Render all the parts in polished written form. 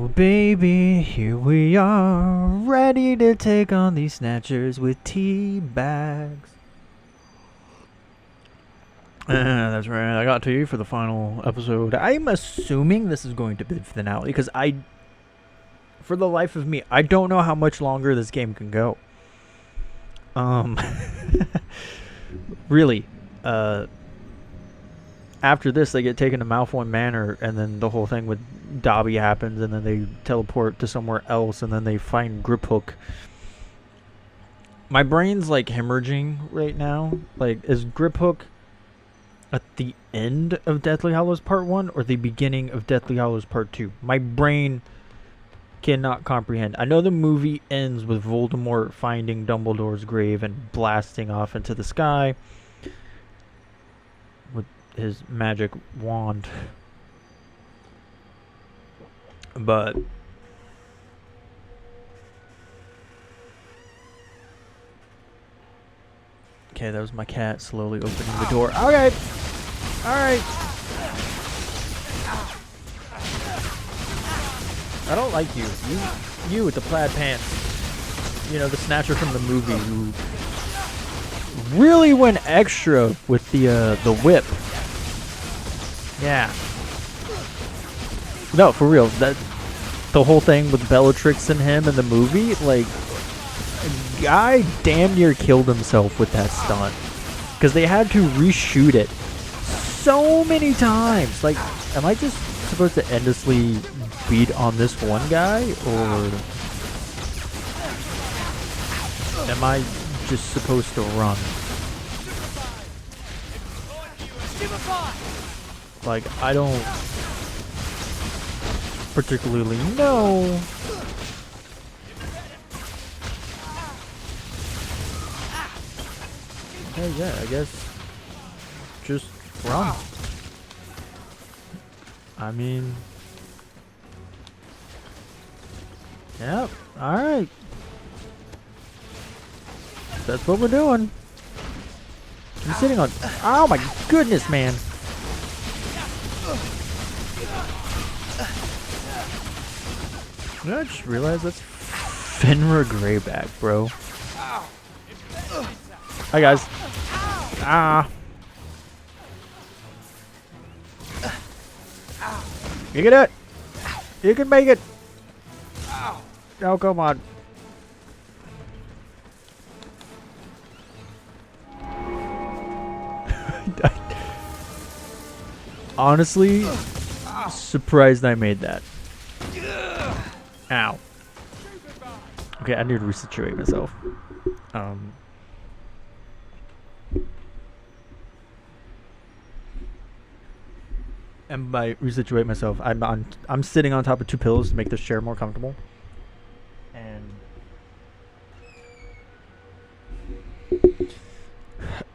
Oh baby, here we are, ready to take on these snatchers with tea bags. That's right, I got to you for the final episode. I'm assuming this is going to be the finale, because for the life of me, I don't know how much longer this game can go. Really, after this, they get taken to Malfoy Manor, and then the whole thing with Dobby happens, and then they teleport to somewhere else, and then they find Griphook. My brain's like hemorrhaging right now. Like, is Griphook at the end of Deathly Hallows Part 1 or the beginning of Deathly Hallows Part 2? My brain cannot comprehend. I know the movie ends with Voldemort finding Dumbledore's grave and blasting off into the sky with his magic wand. But okay, that was my cat slowly opening the door. Okay. Alright. I don't like you. You with the plaid pants. You know, the snatcher from the movie who really went extra with the whip. Yeah. No, for real. That the whole thing with Bellatrix and him in the movie, like, a guy damn near killed himself with that stunt because they had to reshoot it so many times. Like, am I just supposed to endlessly beat on this one guy, or am I just supposed to run? Like, I don't particularly know. Hey, yeah, I guess just run. I mean, yep, alright. That's what we're doing. I'm sitting on. Oh my goodness, man. I just realized that's Fenrir Greyback, bro. Hi, guys. Ah. You can do it. You can make it. Oh, come on. Honestly, surprised I made that. Ow. Okay, I need to resituate myself. And by resituate myself, I'm sitting on top of two pillows to make this chair more comfortable. And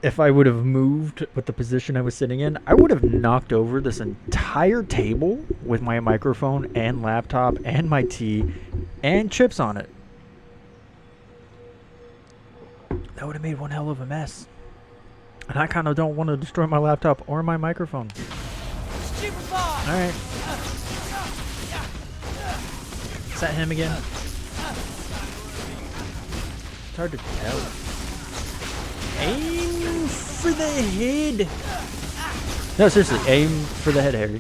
if I would have moved with the position I was sitting in, I would have knocked over this entire table with my microphone and laptop and my tea and chips on it. That would have made one hell of a mess. And I kind of don't want to destroy my laptop or my microphone. Alright. Is that him again? It's hard to tell. Aim for the head. No, seriously, aim for the head, Harry.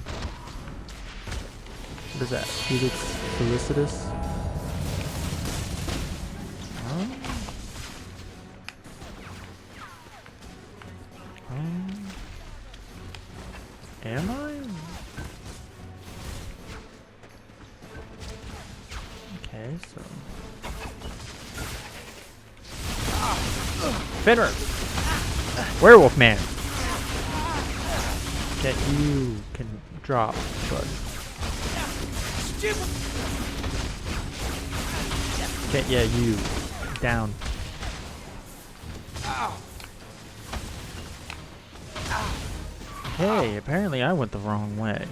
What is that? Felix Felicitas? Am I? Okay, so Fenrir! Werewolf man! That you can drop, but can't, yeah, you down. Hey, apparently I went the wrong way.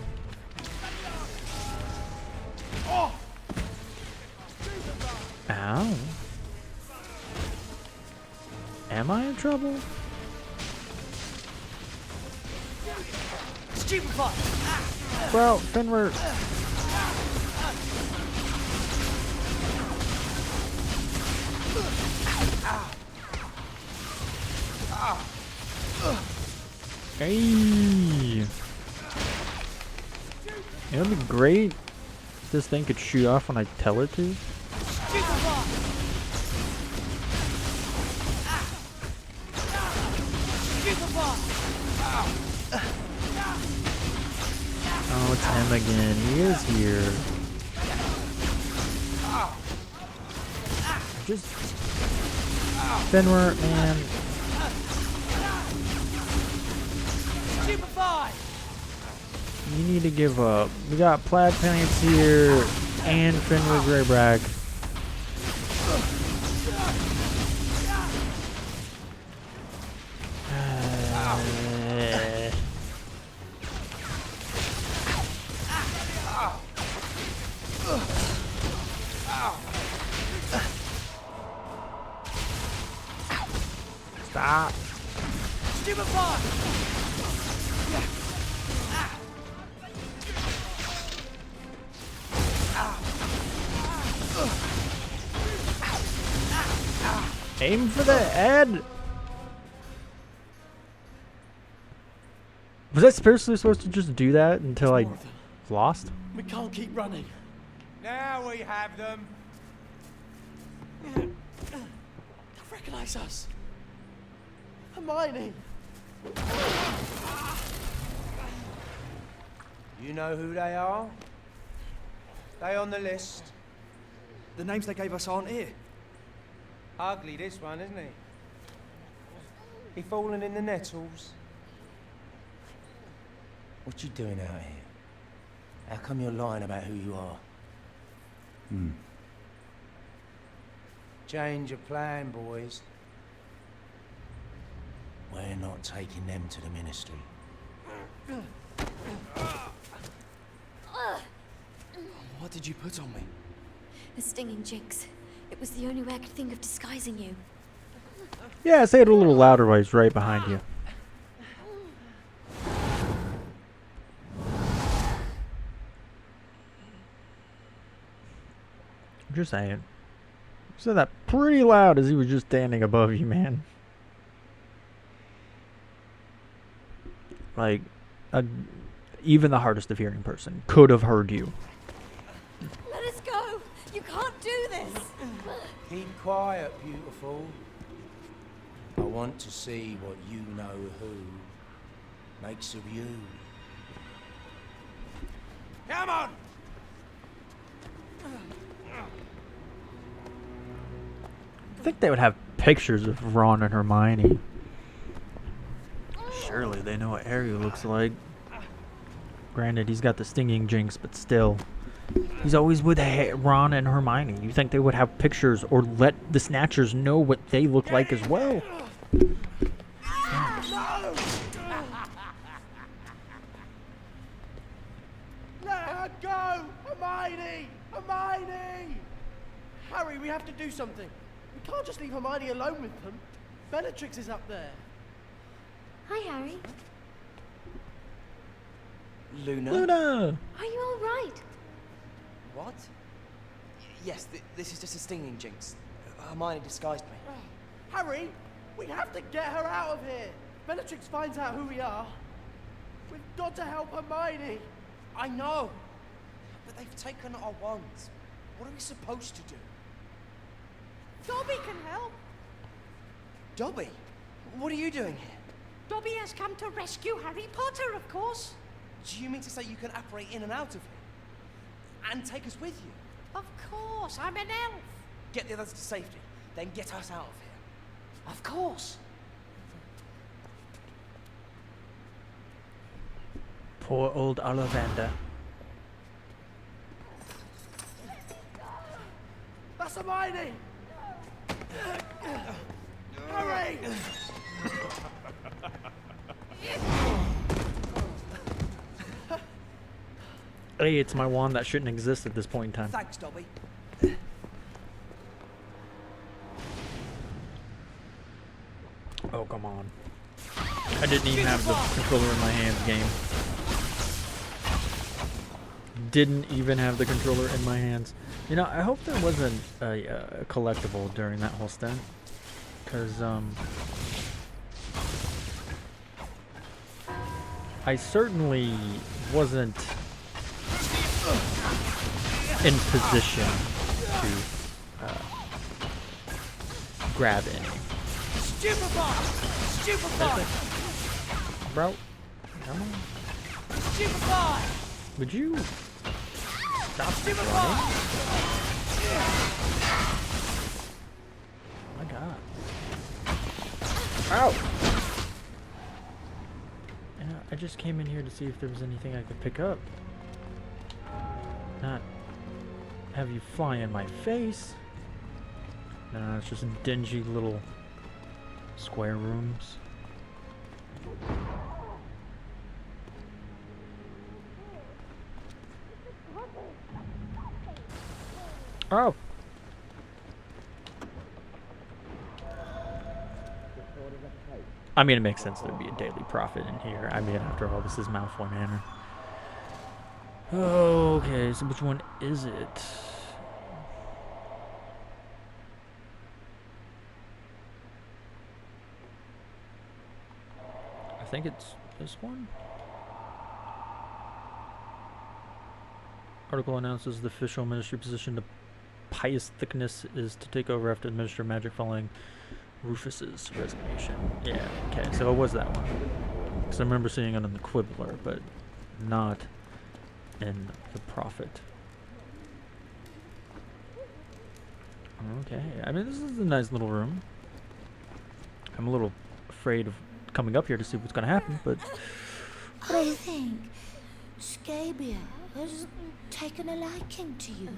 Ow. Am I in trouble? Well, Fenrir Hey. It would be great if this thing could shoot off when I tell it to. Oh, it's him again. He is here. Just Fenrir, man. You need to give up. We got Plaid Pants here and Fenrir Greyback. Stop. Aim for the head. Was I seriously supposed to just do that until I lost? We can't keep running. Now we have them. They recognize us. Hermione. You know who they are? They on the list. The names they gave us aren't here. Ugly this one, isn't he? He fallen in the nettles. What you doing out here? How come you're lying about who you are? Change your plan, boys. We're not taking them to the ministry. What did you put on me? The stinging jinx. It was the only way I could think of disguising you. Yeah, say it a little louder while he's right behind you. I'm just saying. You said that pretty loud as he was just standing above you, man. Like, even the hardest of hearing person could have heard you. Let us go! You can't do this! Keep quiet, beautiful. I want to see what you know who makes of you. Come on! I think they would have pictures of Ron and Hermione. Surely they know what Harry looks like. Granted, he's got the stinging jinx, but still. He's always with Ron and Hermione. You think they would have pictures or let the Snatchers know what they look like as well? Let her go! Hermione! Hermione! Harry, we have to do something. We can't just leave Hermione alone with them. Bellatrix is up there. Hi, Harry. Luna? Luna! Are you all right? What? Yes, this is just a stinging jinx. Hermione disguised me. Harry, we have to get her out of here. Bellatrix finds out who we are. We've got to help Hermione. I know, but they've taken our wands. What are we supposed to do? Dobby can help. Dobby, what are you doing here? Dobby has come to rescue Harry Potter, of course. Do you mean to say you can apparate in and out of here? And take us with you? Of course, I'm an elf. Get the others to safety, then get us out of here. Of course. Poor old Ollivander. That's Hermione! Harry! Hey, it's my wand that shouldn't exist at this point in time. Thanks, Dobby. Oh, come on. I didn't even have the controller in my hands, game. Didn't even have the controller in my hands. You know, I hope there wasn't a collectible during that whole stint. Because, I certainly wasn't in position to grab any. Stupefy! Bro, come on. Stupefy! Would you stop Stupefy! running? Oh my god. Ow! Yeah, I just came in here to see if there was anything I could pick up. Not have you fly in my face. No, it's just dingy little square rooms. Oh! I mean, it makes sense there'd be a daily profit in here. I mean, after all, this is Malfoy Manor. Okay, so which one is it? I think it's this one. Article announces the official ministry position to Pious Thickness is to take over after administer magic following Rufus's resignation. Yeah, okay, so it was that one. Because I remember seeing it in the Quibbler, but not in the Prophet. Okay, I mean, this is a nice little room. I'm a little afraid of coming up here to see what's going to happen, but... I think Scabia has taken a liking to you.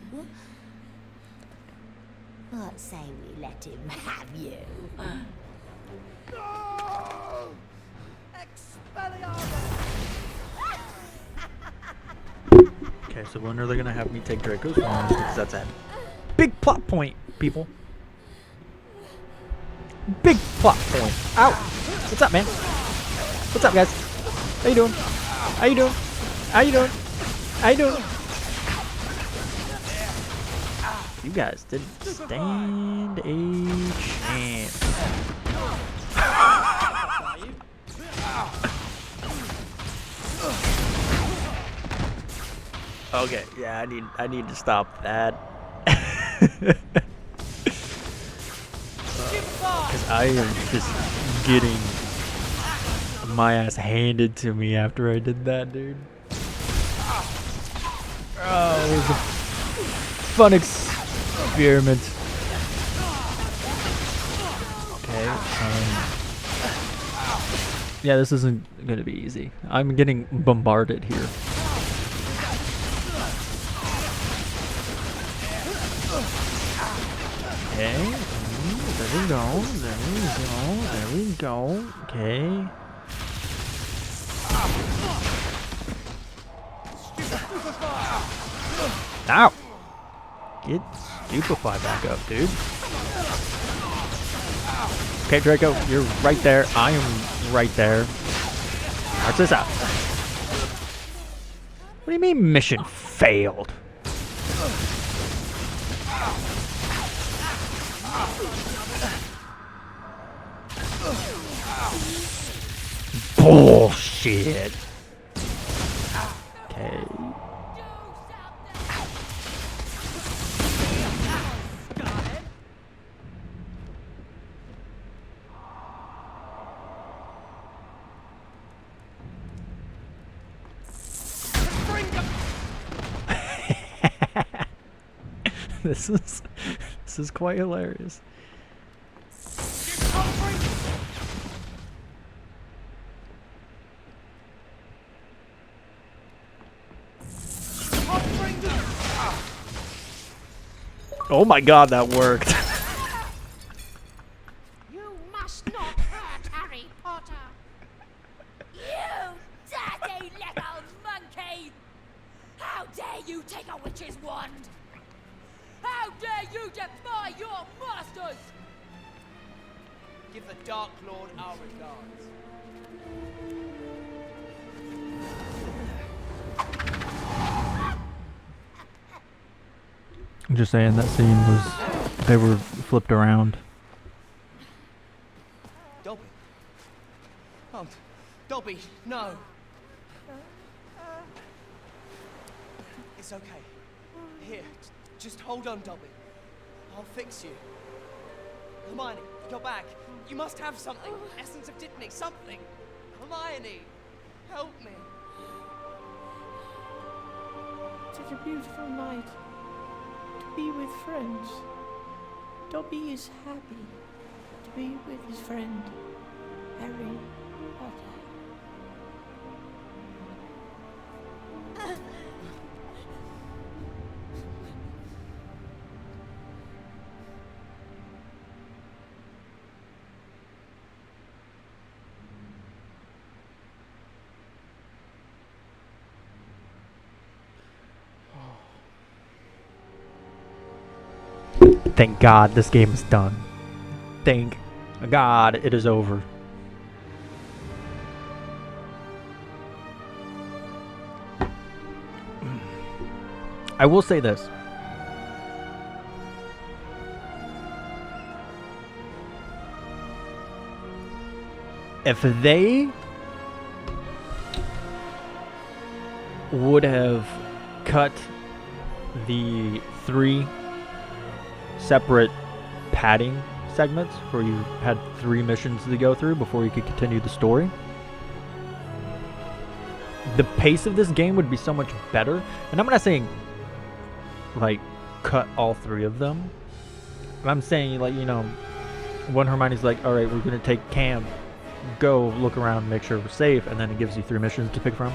What say we let him have you? No! Expelliarmus! Okay, so when are they going to have me take Draco's form? Because that's a big plot point, people. Big plot point. Ow! What's up, man? What's up, guys? How you doing? How you doing? How you doing? How you doing? You guys didn't stand a chance. Okay, yeah, I need to stop that. Because I am just getting my ass handed to me after I did that, dude. Oh, it was a fun experiment. Okay, yeah, this isn't gonna be easy. I'm getting bombarded here. Okay, there we go, there we go, there we go, okay. Ow! Get Stupefy back up, dude. Okay, Draco, you're right there. I am right there. Watch this out. What do you mean mission failed? Bullshit. Okay. This is quite hilarious. Oh my god, that worked. You must not hurt Harry Potter. You dirty little monkey! How dare you take a witch's wand? How dare you defy your masters? Give the Dark Lord our regards. I'm just saying that scene was, they were flipped around. Dobby, no. It's okay. Here, just hold on, Dobby. I'll fix you. Hermione, your bag. You must have something. Essence of Dittany, something. Hermione, help me. Such a beautiful night to be with friends. Dobby is happy to be with his friend, Harry Potter. Thank God this game is done. Thank God it is over. I will say this. If they would have cut the 3 separate padding segments where you had 3 missions to go through before you could continue the story, the pace of this game would be so much better. And I'm not saying like cut all 3 of them. I'm saying, like, you know, when Hermione's like, all right, we're gonna take Cam, go look around, make sure we're safe, and then it gives you 3 missions to pick from.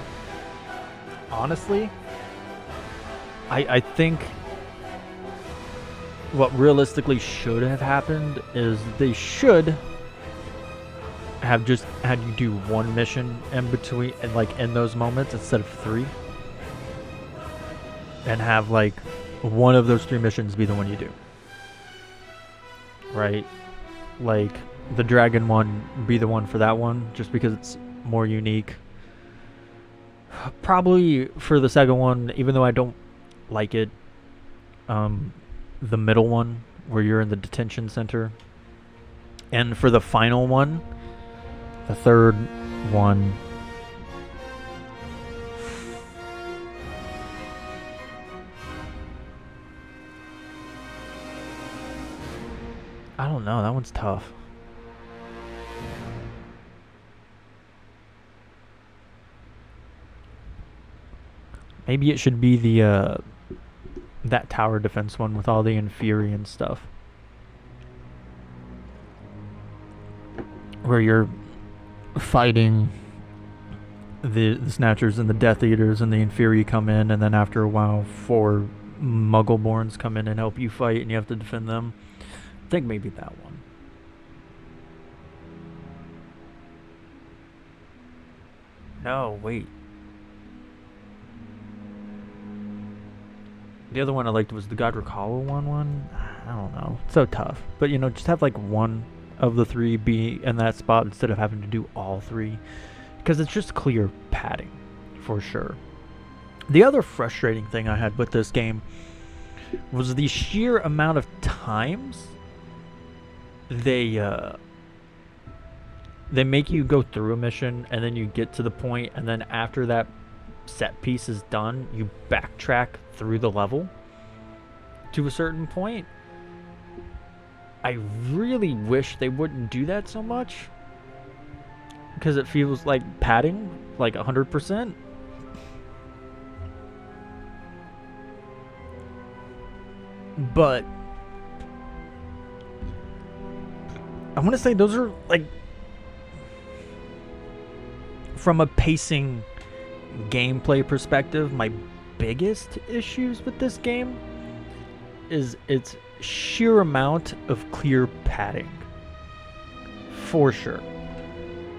Honestly, I think what realistically should have happened is they should have just had you do 1 mission in between, and like in those moments instead of 3, and have like one of those 3 missions be the one you do, right? Like the dragon one be the one for that one, just because it's more unique. Probably for the second one, even though I don't like it, the middle one where you're in the detention center, and for the final one, the third one, I don't know, that one's tough. Maybe it should be the that tower defense one with all the Inferi and stuff, where you're fighting the Snatchers and the Death Eaters, and the Inferi come in, and then after a while 4 Muggleborns come in and help you fight, and you have to defend them. I think maybe that one. No, wait. The other one I liked was the Godric Hollow one. I don't know. It's so tough. But, you know, just have like 1 of the 3 be in that spot instead of having to do all 3. Because it's just clear padding, for sure. The other frustrating thing I had with this game was the sheer amount of times they make you go through a mission, and then you get to the point, and then after that set piece is done, you backtrack through the level to a certain point. I really wish they wouldn't do that so much, because it feels like padding, like 100%. But I want to say those are, like, from a pacing gameplay perspective, my biggest issues with this game is its sheer amount of clear padding, for sure,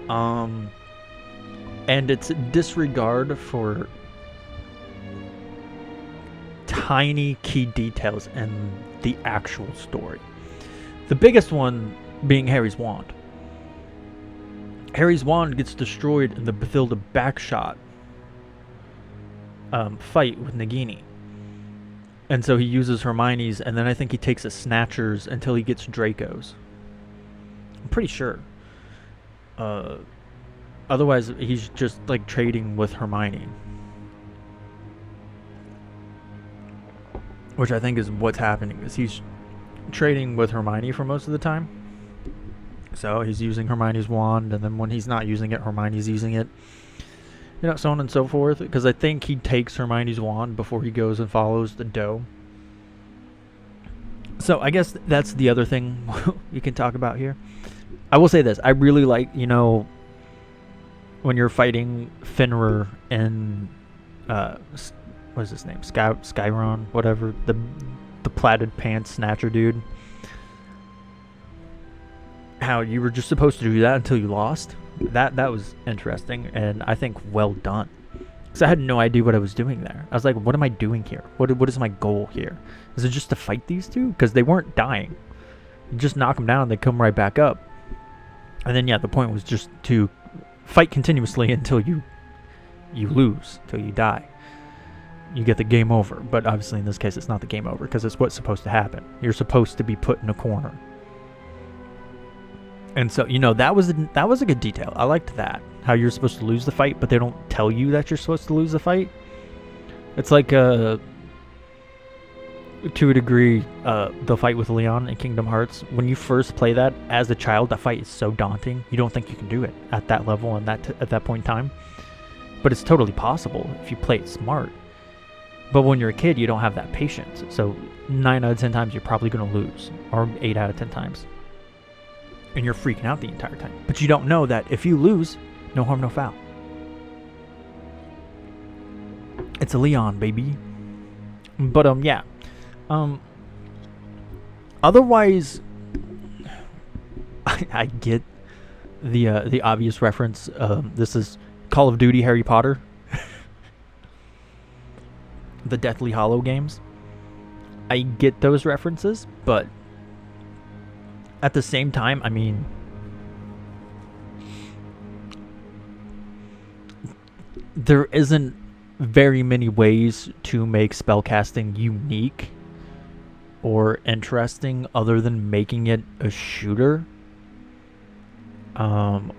and its disregard for tiny key details in the actual story. The biggest one being Harry's wand. Harry's wand gets destroyed in the Bathilda backshot fight with Nagini. And so he uses Hermione's, and then I think he takes a Snatcher's until he gets Draco's. I'm pretty sure. Otherwise, he's just like trading with Hermione. Which I think is what's happening, is he's trading with Hermione for most of the time. So he's using Hermione's wand, and then when he's not using it, Hermione's using it. You know, so on and so forth. Because I think he takes Hermione's wand before he goes and follows the doe. So I guess that's the other thing we can talk about here. I will say this. I really like, you know, when you're fighting Fenrir in... what is his name? Skyron, whatever. The plaited pants snatcher dude. How you were just supposed to do that until you lost. That was interesting, and I think well done. Because I had no idea what I was doing there. I was like, what am I doing here? What is my goal here? Is it just to fight these two? Because they weren't dying. You just knock them down, they come right back up. And then, yeah, the point was just to fight continuously until you lose, until you die. You get the game over. But obviously in this case it's not the game over, because it's what's supposed to happen. You're supposed to be put in a corner. And so, you know, that was a good detail. I liked that. How you're supposed to lose the fight, but they don't tell you that you're supposed to lose the fight. It's like, to a degree, the fight with Leon in Kingdom Hearts. When you first play that as a child, that fight is so daunting. You don't think you can do it at that level and at that point in time. But it's totally possible if you play it smart. But when you're a kid, you don't have that patience. So 9 out of 10 times, you're probably going to lose. Or 8 out of 10 times. And you're freaking out the entire time. But you don't know that if you lose, no harm, no foul. It's a Leon, baby. But, yeah. Otherwise, I get the obvious reference. This is Call of Duty Harry Potter. The Deathly Hallow games. I get those references, but at the same time, I mean, there isn't very many ways to make spellcasting unique or interesting other than making it a shooter.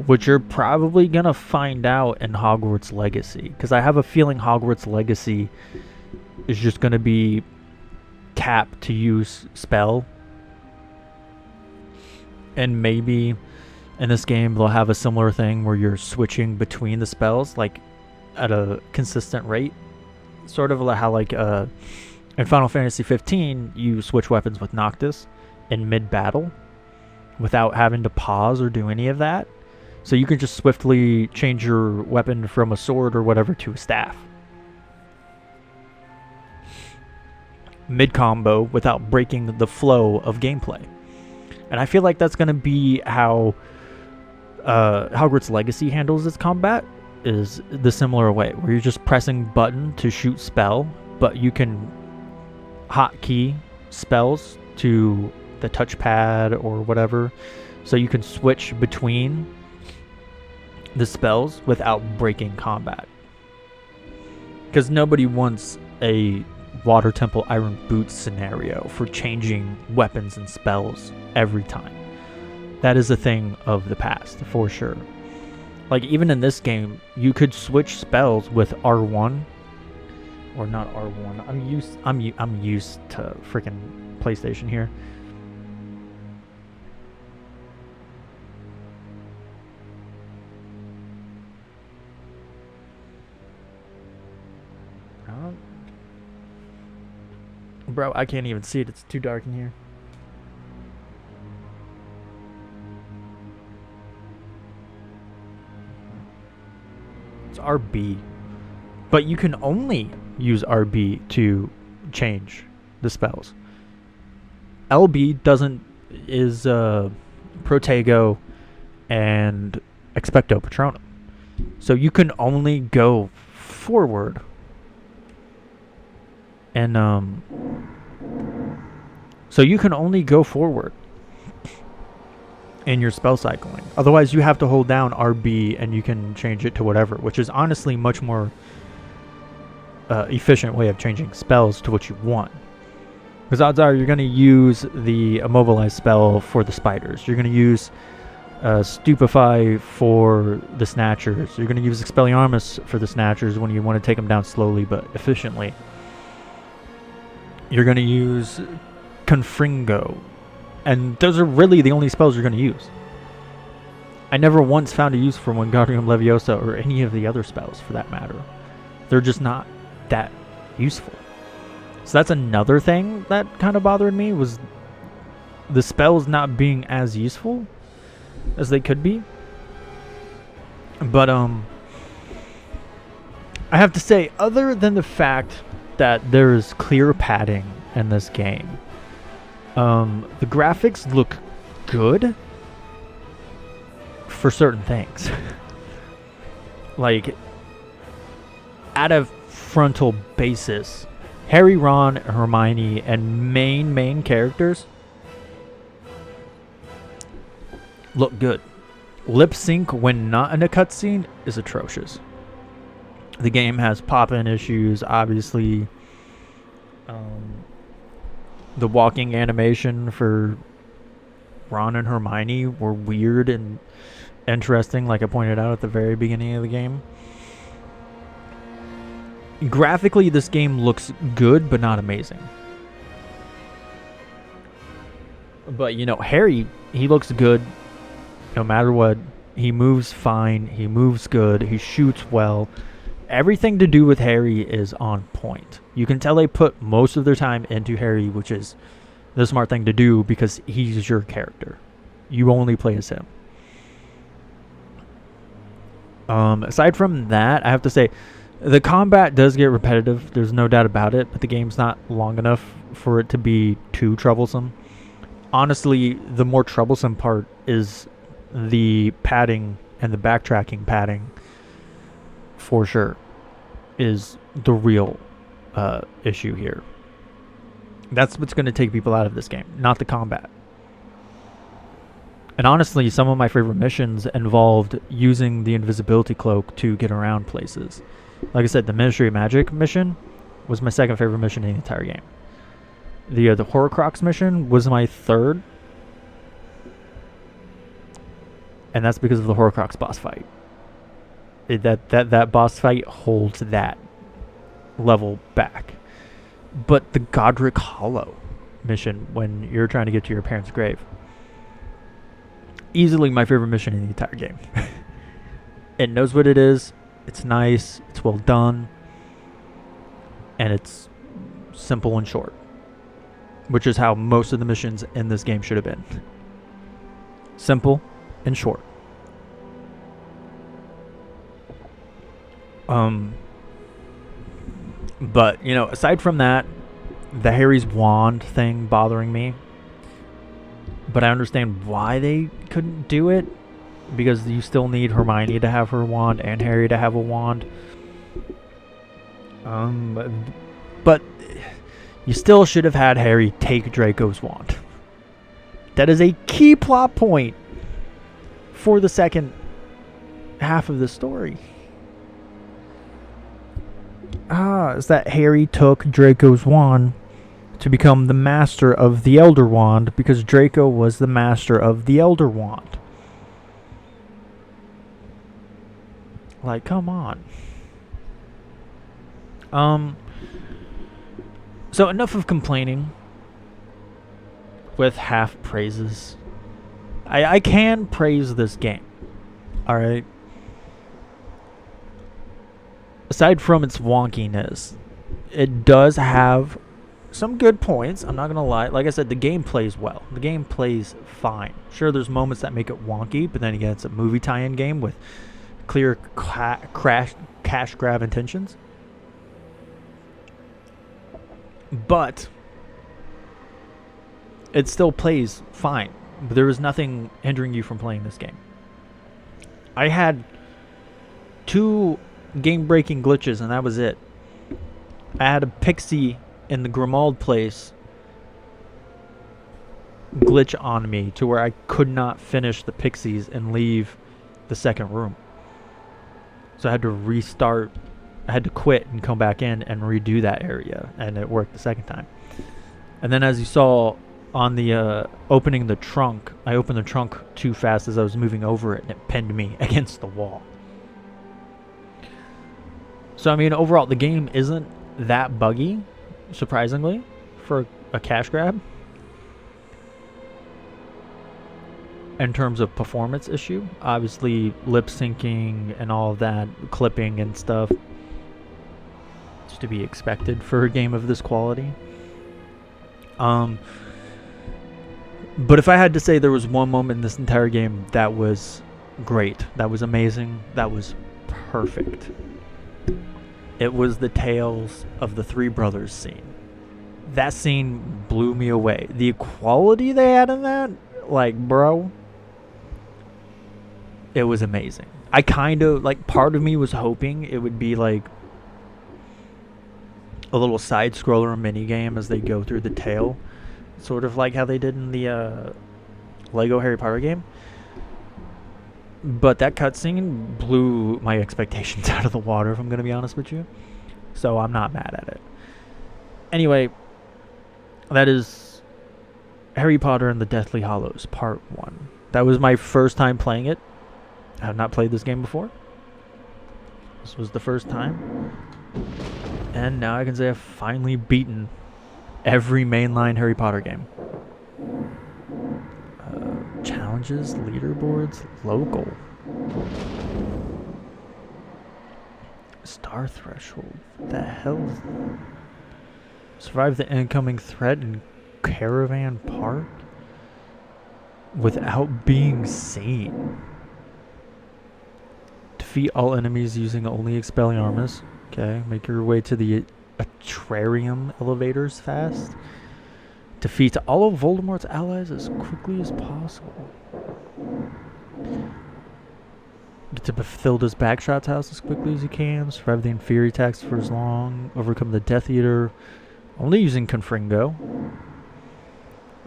Which you're probably gonna find out in Hogwarts Legacy, because I have a feeling Hogwarts Legacy is just gonna be tap to use spell. And maybe in this game they'll have a similar thing where you're switching between the spells, like at a consistent rate. Sort of how like in Final Fantasy 15 you switch weapons with Noctis in mid-battle without having to pause or do any of that. So you can just swiftly change your weapon from a sword or whatever to a staff. Mid-combo without breaking the flow of gameplay. And I feel like that's going to be how Hogwarts Legacy handles its combat, is the similar way, where you're just pressing button to shoot spell, but you can hotkey spells to the touchpad or whatever, so you can switch between the spells without breaking combat. Because nobody wants a Water Temple Iron Boots scenario for changing weapons and spells every time. That is a thing of the past, for sure. Like, even in this game, you could switch spells with R1. Or not R1. I'm used to freaking PlayStation here. Bro, I can't even see it. It's too dark in here. It's RB. But you can only use RB to change the spells. LB is Protego and Expecto Patronum. So you can only go forward. And so you can only go forward in your spell cycling. Otherwise you have to hold down RB and you can change it to whatever, which is honestly much more efficient way of changing spells to what you want. Because odds are you're going to use the immobilize spell for the spiders. You're going to use Stupefy for the Snatchers. You're going to use Expelliarmus for the Snatchers when you want to take them down slowly but efficiently. You're going to use Confringo. And those are really the only spells you're going to use. I never once found a use for Wingardium Leviosa or any of the other spells for that matter. They're just not that useful. So that's another thing that kind of bothered me, was the spells not being as useful as they could be. But I have to say, other than the fact that there is clear padding in this game, the graphics look good for certain things. Like, at a frontal basis, Harry, Ron, Hermione, and main characters look good. Lip sync when not in a cutscene is atrocious. The game has pop-in issues, obviously. The walking animation for Ron and Hermione were weird and interesting, like I pointed out at the very beginning of the game. Graphically, this game looks good, but not amazing. But, you know, Harry, he looks good no matter what. He moves fine. He moves good. He shoots well. Everything to do with Harry is on point. You can tell they put most of their time into Harry, which is the smart thing to do because he's your character. You only play as him. Aside from that, I have to say, the combat does get repetitive. There's no doubt about it, but the game's not long enough for it to be too troublesome. Honestly, the more troublesome part is the padding and the backtracking padding, for sure, is the real issue here. That's what's going to take people out of this game, not the combat. And honestly, some of my favorite missions involved using the invisibility cloak to get around places. Like I said, the Ministry of Magic mission was my second favorite mission in the entire game. The Horcrux mission was my third. And that's because of the Horcrux boss fight. That boss fight holds that level back. But the Godric Hollow mission, when you're trying to get to your parents' grave, easily my favorite mission in the entire game. It knows what it is. It's nice. It's well done. And it's simple and short. Which is how most of the missions in this game should have been. Simple and short. But, you know, aside from that, the Harry's wand thing bothering me. But I understand why they couldn't do it. Because you still need Hermione to have her wand and Harry to have a wand. But you still should have had Harry take Draco's wand. That is a key plot point for the second half of the story. Is that Harry took Draco's wand to become the master of the Elder Wand because Draco was the master of the Elder Wand. Like, come on. So enough of complaining with half praises. I can praise this game. Alright? Aside from its wonkiness, it does have some good points. I'm not going to lie. Like I said, the game plays well. The game plays fine. Sure, there's moments that make it wonky, but then again, it's a movie tie-in game with clear cash grab intentions. But it still plays fine. But there is nothing hindering you from playing this game. I had 2 game-breaking glitches, and that was it. I had a pixie in the Grimald place glitch on me to where I could not finish the pixies and leave the second room. So I had to restart. I had to quit and come back in and redo that area, and it worked the second time. And then, as you saw on the opening the trunk, I opened the trunk too fast as I was moving over it, and it pinned me against the wall. So, I mean, overall, the game isn't that buggy, surprisingly, for a cash grab. In terms of performance issue, obviously lip syncing and all of that, clipping and stuff, it's to be expected for a game of this quality. But if I had to say there was one moment in this entire game that was great, that was amazing, that was perfect, it was the Tales of the Three Brothers scene. That scene blew me away. The quality they had in that, like, bro, it was amazing. I kind of, like, part of me was hoping it would be like a little side scroller mini game as they go through the tale, sort of like how they did in the Lego Harry Potter game. But that cutscene blew my expectations out of the water, if I'm going to be honest with you. So I'm not mad at it. Anyway, that is Harry Potter and the Deathly Hallows Part 1. That was my first time playing it. I have not played this game before. This was the first time. And now I can say I've finally beaten every mainline Harry Potter game. Challenges, leaderboards, local. Star threshold. What the hell? Survive the incoming threat in Caravan Park without being seen. Defeat all enemies using only Expelliarmus. Okay, make your way to the Atrium elevators fast. Defeat all of Voldemort's allies as quickly as possible. Get to Bathilda's Bagshot's house as quickly as you can. Survive the Inferi attacks for as long. Overcome the Death Eater only using Confringo.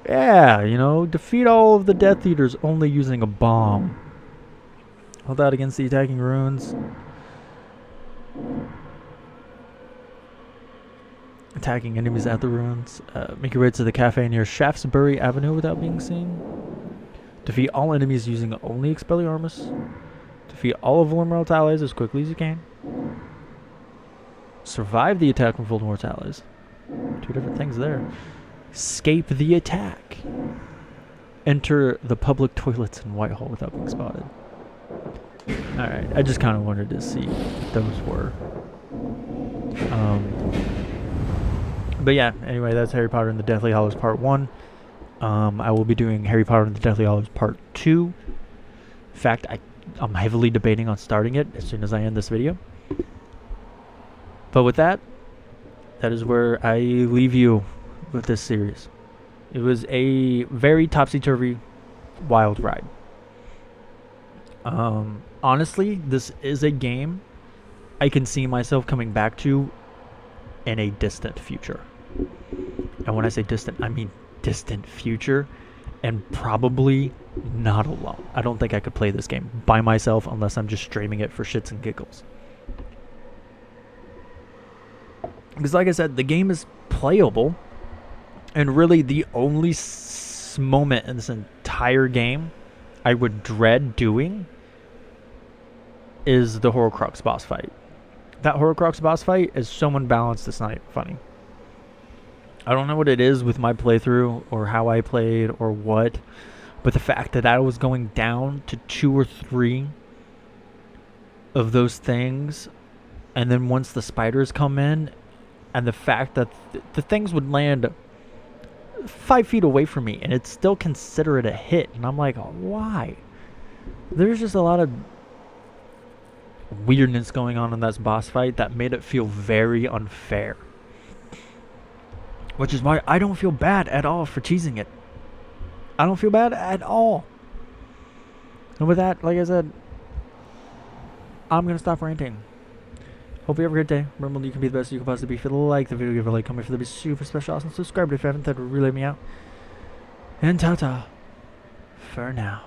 Yeah, you know, defeat all of the Death Eaters only using a bomb. Hold out against the attacking ruins. Attacking enemies at the ruins. Make your way to the cafe near Shaftesbury Avenue without being seen. Defeat all enemies using only Expelliarmus. Defeat all of Voldemort's allies as quickly as you can. Survive the attack from Voldemort's allies. Two different things there. Escape the attack. Enter the public toilets in Whitehall without being spotted. Alright, I just kind of wanted to see what those were. But yeah, anyway, that's Harry Potter and the Deathly Hallows Part 1. I will be doing Harry Potter and the Deathly Hallows Part 2. In fact, I'm heavily debating on starting it as soon as I end this video. But with that, that is where I leave you with this series. It was a very topsy-turvy, wild ride. Honestly, this is a game I can see myself coming back to in a distant future. And when I say distant, I mean distant future, and probably not alone. I don't think I could play this game by myself unless I'm just streaming it for shits and giggles. Because like I said, the game is playable, and really the only moment in this entire game I would dread doing is the Horcrux boss fight. That Horcrux boss fight is so unbalanced, it's not funny. I don't know what it is with my playthrough or how I played or what, but the fact that I was going down to 2 or 3 of those things, and then once the spiders come in, and the fact that the things would land 5 feet away from me and it's still consider it a hit, and I'm like, why? There's just a lot of weirdness going on in that boss fight that made it feel very unfair. Which is why I don't feel bad at all for cheesing it. I don't feel bad at all. And with that, like I said, I'm going to stop ranting. Hope you have a great day. Remember, you can be the best you can possibly be. If you like the video, give it a like, comment for the be super special awesome. Subscribe if you haven't. That would really help me out. And ta-ta for now.